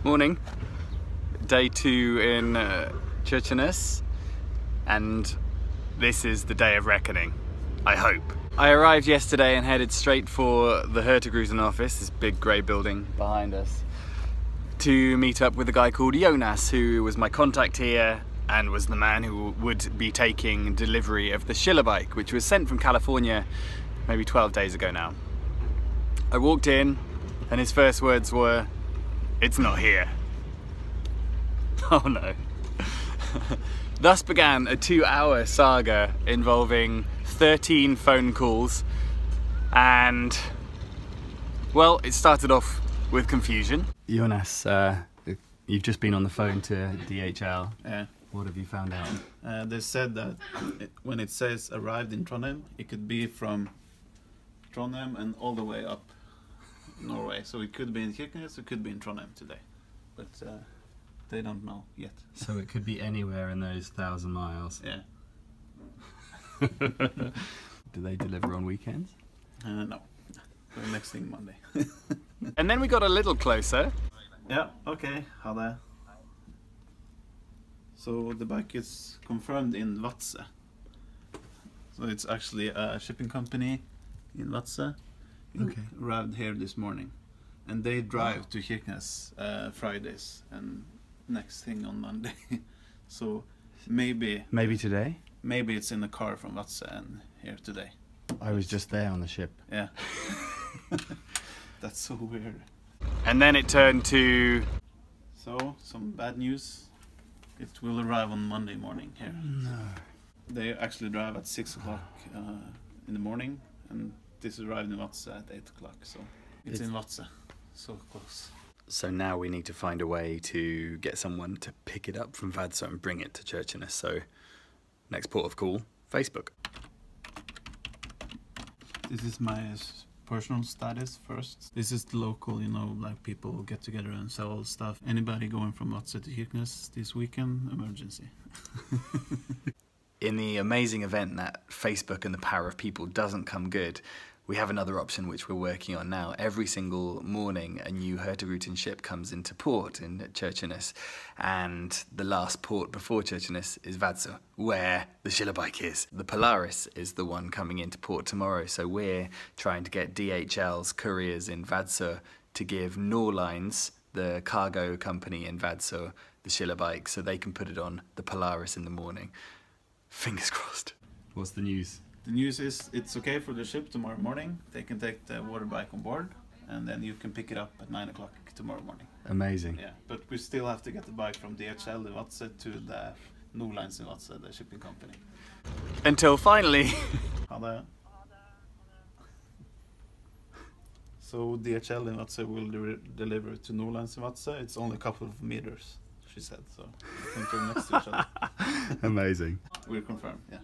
Morning. Day 2 in Kirkenes, and this is the day of reckoning, I hope. I arrived yesterday and headed straight for the Hertegruten office, this big grey building behind us, to meet up with a guy called Jonas, who was my contact here and was the man who would be taking delivery of the Schiller Bike, which was sent from California maybe 12 days ago now. I walked in and his first words were, "It's not here." Oh no. Thus began a 2-hour saga involving 13 phone calls, and well, it started off with confusion. Jonas, you've just been on the phone to DHL. Yeah. What have you found out? They said that when it says arrived in Trondheim, it could be from Trondheim and all the way up Norway. So it could be in Kirkenes, it could be in Trondheim today, but they don't know yet. So it could be anywhere in those 1,000 miles. Yeah. Do they deliver on weekends? No. The next thing Monday. And then we got a little closer. Yeah. Okay. How there? So the bike is confirmed in Vadsø. So it's actually a shipping company in Vadsø. Okay. Arrived here this morning, and they drive to Kirkenes Fridays and next thing on Monday. So maybe today? Maybe it's in the car from Vadsø and here today. I was just there on the ship. Yeah. That's so weird. And then it turned to... So, some bad news. It will arrive on Monday morning here. No. They actually drive at 6 o'clock in the morning, and this arrived in Vadsø at 8 o'clock, so it's in Vadsø, so close. So now we need to find a way to get someone to pick it up from Vadsø and bring it to Kirkenes. So next port of call, Facebook. This is my personal status first. This is the local, you know, like people get together and sell stuff. Anybody going from Vadsø to Kirkenes this weekend, emergency. In the amazing event that Facebook and the power of people doesn't come good, we have another option which we're working on now. Every single morning a new Hertegruten ship comes into port in Kirkenes, and the last port before Kirkenes is Vadsø, where the Schiller Bike is. The Polaris is the one coming into port tomorrow, so we're trying to get DHL's couriers in Vadsø to give Norlines, the cargo company in Vadsø, the Schiller Bike, so they can put it on the Polaris in the morning. Fingers crossed. What's the news? The news is it's okay for the ship tomorrow morning. They can take the water bike on board, and then you can pick it up at 9 o'clock tomorrow morning. Amazing. Yeah, but we still have to get the bike from DHL in Vadsø to the Norlines in Vadsø, the shipping company. Until finally... So DHL in Vadsø will deliver to Norlines in Vadsø. It's only a couple of meters, she said, so I think they're next to each other. Amazing. We're confirmed, yeah.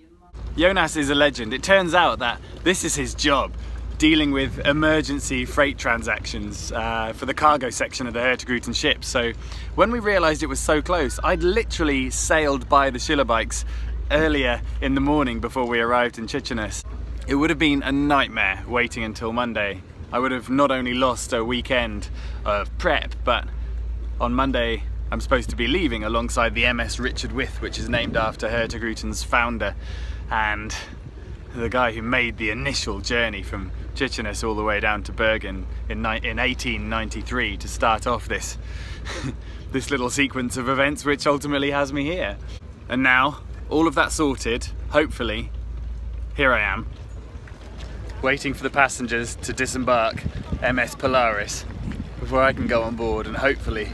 Jonas is a legend. It turns out that this is his job, dealing with emergency freight transactions for the cargo section of the Hertegruten ship. So when we realised it was so close, I'd literally sailed by the Schiller Bikes earlier in the morning before we arrived in Kirkenes. It would have been a nightmare waiting until Monday. I would have not only lost a weekend of prep, but on Monday I'm supposed to be leaving alongside the MS Richard With, which is named after Hertegruten's founder and the guy who made the initial journey from Kirkenes all the way down to Bergen in 1893 to start off this this little sequence of events which ultimately has me here. And now, all of that sorted, hopefully, here I am, waiting for the passengers to disembark MS Polaris before I can go on board and hopefully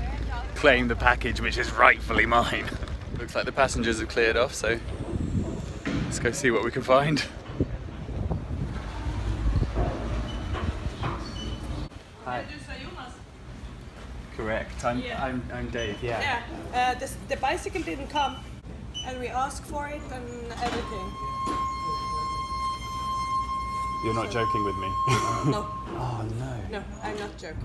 claim the package which is rightfully mine. Looks like the passengers have cleared off, so let's go see what we can find. Hi. Correct. I'm Dave. Yeah. Yeah. The bicycle didn't come, and we asked for it and everything. You're not joking with me? No. Oh no. No, I'm not joking.